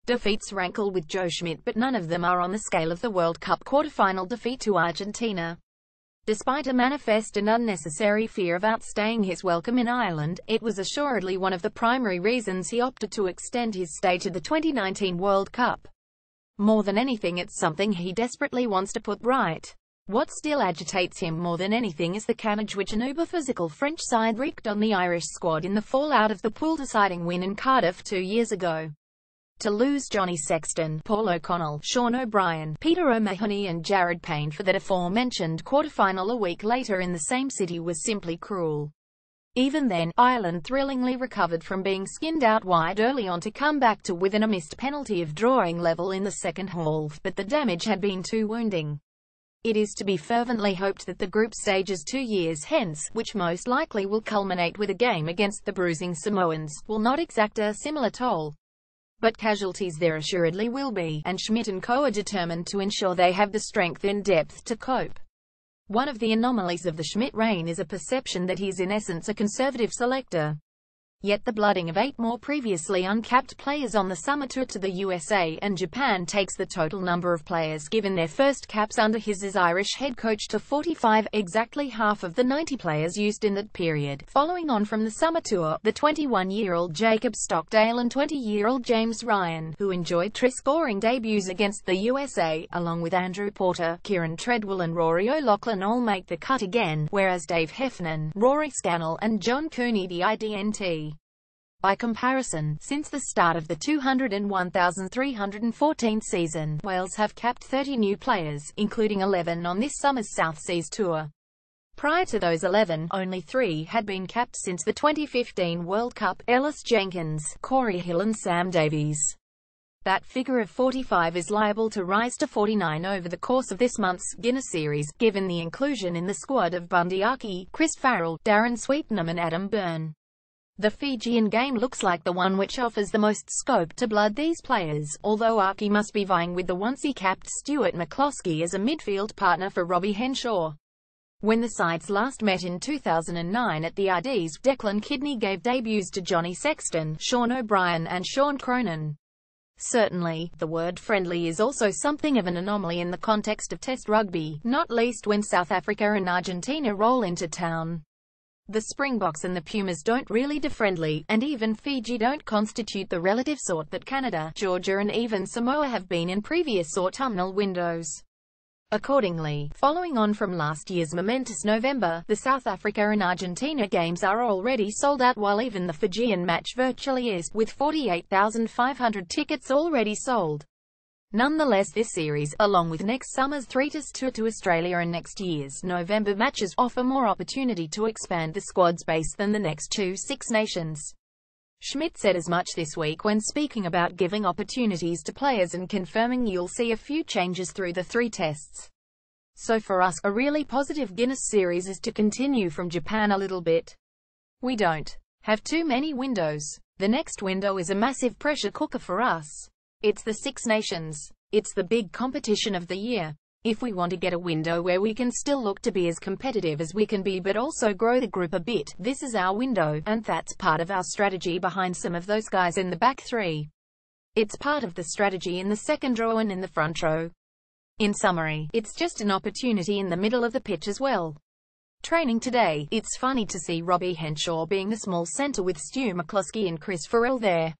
Defeats rankle with Joe Schmidt, but none of them are on the scale of the World Cup quarter-final defeat to Argentina. Despite a manifest and unnecessary fear of outstaying his welcome in Ireland, it was assuredly one of the primary reasons he opted to extend his stay to the 2019 World Cup. More than anything, it's something he desperately wants to put right. What still agitates him more than anything is the carnage which an uber-physical French side wreaked on the Irish squad in the fallout of the pool-deciding win in Cardiff 2 years ago. To lose Johnny Sexton, Paul O'Connell, Sean O'Brien, Peter O'Mahony and Jared Payne for that aforementioned quarter-final a week later in the same city was simply cruel. Even then, Ireland thrillingly recovered from being skinned out wide early on to come back to within a missed penalty of drawing level in the second half, but the damage had been too wounding. It is to be fervently hoped that the group stages 2 years hence, which most likely will culminate with a game against the bruising Samoans, will not exact a similar toll. But casualties there assuredly will be, and Schmidt and co are determined to ensure they have the strength and depth to cope. One of the anomalies of the Schmidt reign is a perception that he is in essence a conservative selector. Yet the blooding of 8 more previously uncapped players on the summer tour to the USA and Japan takes the total number of players given their first caps under his as Irish head coach to 45, exactly half of the 90 players used in that period. Following on from the summer tour, the 21-year-old Jacob Stockdale and 20-year-old James Ryan, who enjoyed try-scoring debuts against the USA, along with Andrew Porter, Kieran Treadwell and Rory O'Loughlin all make the cut again, whereas Dave Heffernan, Rory Scannell and John Cooney didn't. By comparison, since the start of the 201,314 season, Wales have capped 30 new players, including 11 on this summer's South Seas tour. Prior to those 11, only 3 had been capped since the 2015 World Cup: Ellis Jenkins, Corey Hill and Sam Davies. That figure of 45 is liable to rise to 49 over the course of this month's Guinness Series, given the inclusion in the squad of Bundy Aki, Chris Farrell, Darren Sweetnam and Adam Byrne. The Fijian game looks like the one which offers the most scope to blood these players, although Aki must be vying with the once-capped Stuart McCloskey as a midfield partner for Robbie Henshaw. When the sides last met in 2009 at the RDs, Declan Kidney gave debuts to Johnny Sexton, Sean O'Brien and Sean Cronin. Certainly, the word friendly is also something of an anomaly in the context of Test rugby, not least when South Africa and Argentina roll into town. The Springboks and the Pumas don't really do friendly, and even Fiji don't constitute the relative sort that Canada, Georgia and even Samoa have been in previous autumnal windows. Accordingly, following on from last year's momentous November, the South Africa and Argentina games are already sold out while even the Fijian match virtually is, with 48,500 tickets already sold. Nonetheless, this series, along with next summer's 3-test tour to Australia and next year's November matches, offer more opportunity to expand the squad's base than the next 2 Six Nations. Schmidt said as much this week when speaking about giving opportunities to players and confirming you'll see a few changes through the 3 tests. So for us, a really positive Guinness Series is to continue from Japan a little bit. We don't have too many windows. The next window is a massive pressure cooker for us. It's the Six Nations. It's the big competition of the year. If we want to get a window where we can still look to be as competitive as we can be but also grow the group a bit, this is our window, and that's part of our strategy behind some of those guys in the back 3. It's part of the strategy in the second row and in the front row. In summary, it's just an opportunity in the middle of the pitch as well. Training today, it's funny to see Robbie Henshaw being the small centre with Stu McCloskey and Chris Farrell there.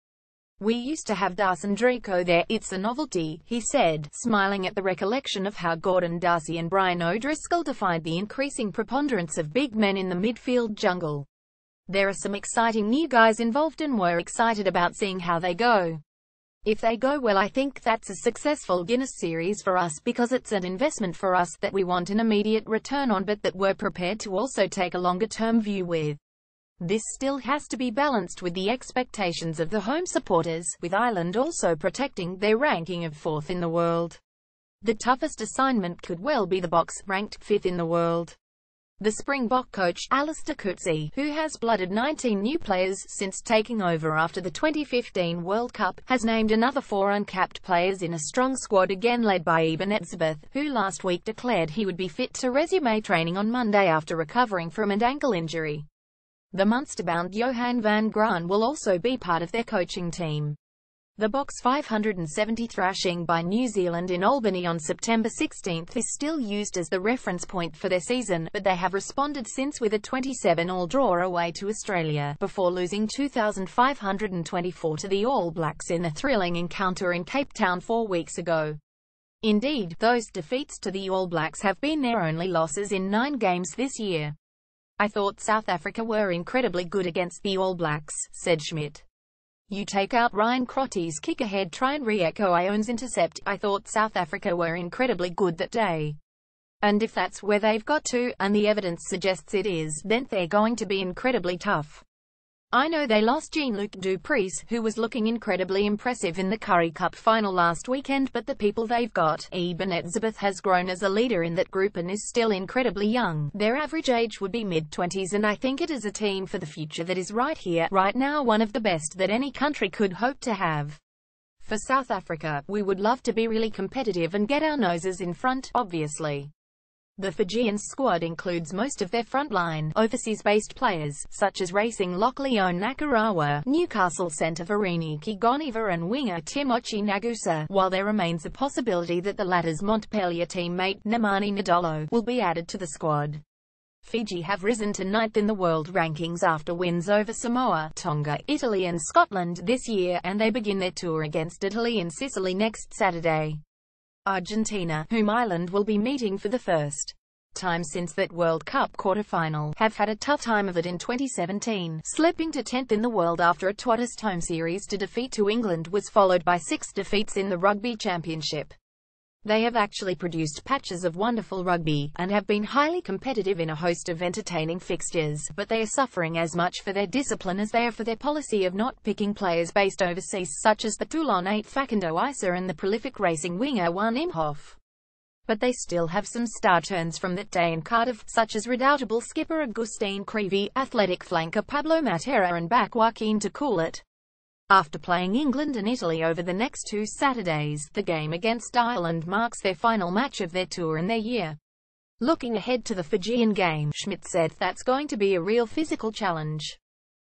We used to have Darcy and Draco there, it's a novelty, he said, smiling at the recollection of how Gordon Darcy and Brian O'Driscoll defied the increasing preponderance of big men in the midfield jungle. There are some exciting new guys involved and we're excited about seeing how they go. If they go well, I think that's a successful Guinness Series for us because it's an investment for us that we want an immediate return on but that we're prepared to also take a longer-term view with. This still has to be balanced with the expectations of the home supporters, with Ireland also protecting their ranking of 4th in the world. The toughest assignment could well be the Boks, ranked 5th in the world. The Springbok coach, Alistair Coetzee, who has blooded 19 new players since taking over after the 2015 World Cup, has named another 4 uncapped players in a strong squad again led by Eben Etzebeth, who last week declared he would be fit to resume training on Monday after recovering from an ankle injury. The Munster-bound Johan van Graan will also be part of their coaching team. The Box 570 thrashing by New Zealand in Albany on September 16 is still used as the reference point for their season, but they have responded since with a 27-all draw away to Australia, before losing 2,524 to the All Blacks in a thrilling encounter in Cape Town 4 weeks ago. Indeed, those defeats to the All Blacks have been their only losses in 9 games this year. "I thought South Africa were incredibly good against the All Blacks," said Schmidt. "You take out Ryan Crotty's kick-ahead try and RugbyOnions intercept. I thought South Africa were incredibly good that day. And if that's where they've got to, and the evidence suggests it is, then they're going to be incredibly tough. I know they lost Jean-Luc Dupreez, who was looking incredibly impressive in the Currie Cup final last weekend, but the people they've got, Eben Etzebeth has grown as a leader in that group and is still incredibly young. Their average age would be mid-20s, and I think it is a team for the future that is right here, right now, one of the best that any country could hope to have. For South Africa, we would love to be really competitive and get our noses in front, obviously." The Fijians squad includes most of their frontline, overseas-based players, such as racing lock Leon Nakarawa, Newcastle centre Verini Kigoniva and winger Timochi Nagusa, while there remains a possibility that the latter's Montpellier teammate, Nemani Nadolo, will be added to the squad. Fiji have risen to 9th in the world rankings after wins over Samoa, Tonga, Italy and Scotland this year, and they begin their tour against Italy and Sicily next Saturday. Argentina, whom Ireland will be meeting for the first time since that World Cup quarter-final, have had a tough time of it in 2017, slipping to 10th in the world after a twattest home series to defeat to England was followed by 6 defeats in the Rugby Championship. They have actually produced patches of wonderful rugby, and have been highly competitive in a host of entertaining fixtures, but they are suffering as much for their discipline as they are for their policy of not picking players based overseas, such as the Toulon 8 Facundo Isa and the prolific racing winger Juan Imhoff. But they still have some star turns from that day in Cardiff, such as redoubtable skipper Agustin Creevy, athletic flanker Pablo Matera and back Joaquin to cool it. After playing England and Italy over the next 2 Saturdays, the game against Ireland marks their final match of their tour in their year. Looking ahead to the Fijian game, Schmidt said, "That's going to be a real physical challenge.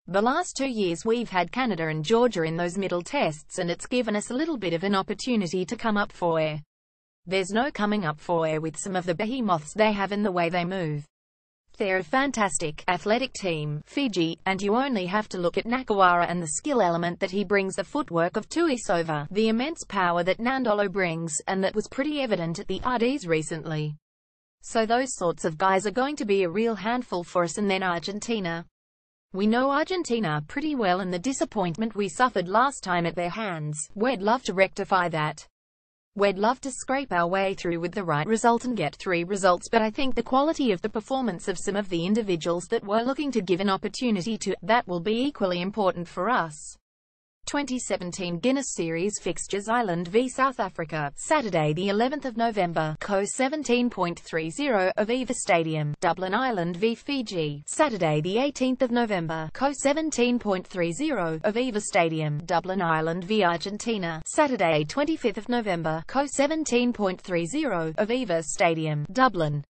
The last 2 years we've had Canada and Georgia in those middle tests, and it's given us a little bit of an opportunity to come up for air. There's no coming up for air with some of the behemoths they have in the way they move. They're a fantastic, athletic team, Fiji, and you only have to look at Nakawara and the skill element that he brings, the footwork of Tuisova, the immense power that Nandolo brings, and that was pretty evident at the RDs recently. So those sorts of guys are going to be a real handful for us. And then Argentina. We know Argentina pretty well, and the disappointment we suffered last time at their hands, we'd love to rectify that. We'd love to scrape our way through with the right result and get 3 results, but I think the quality of the performance of some of the individuals that we're looking to give an opportunity to, that will be equally important for us." 2017 Guinness Series fixtures: Ireland v South Africa, Saturday the 11th of November, Co 17.30, Aviva Stadium, Dublin. Ireland v Fiji, Saturday the 18th of November, Co 17.30, Aviva Stadium, Dublin. Ireland v Argentina, Saturday 25th of November, Co 17.30, Aviva Stadium, Dublin.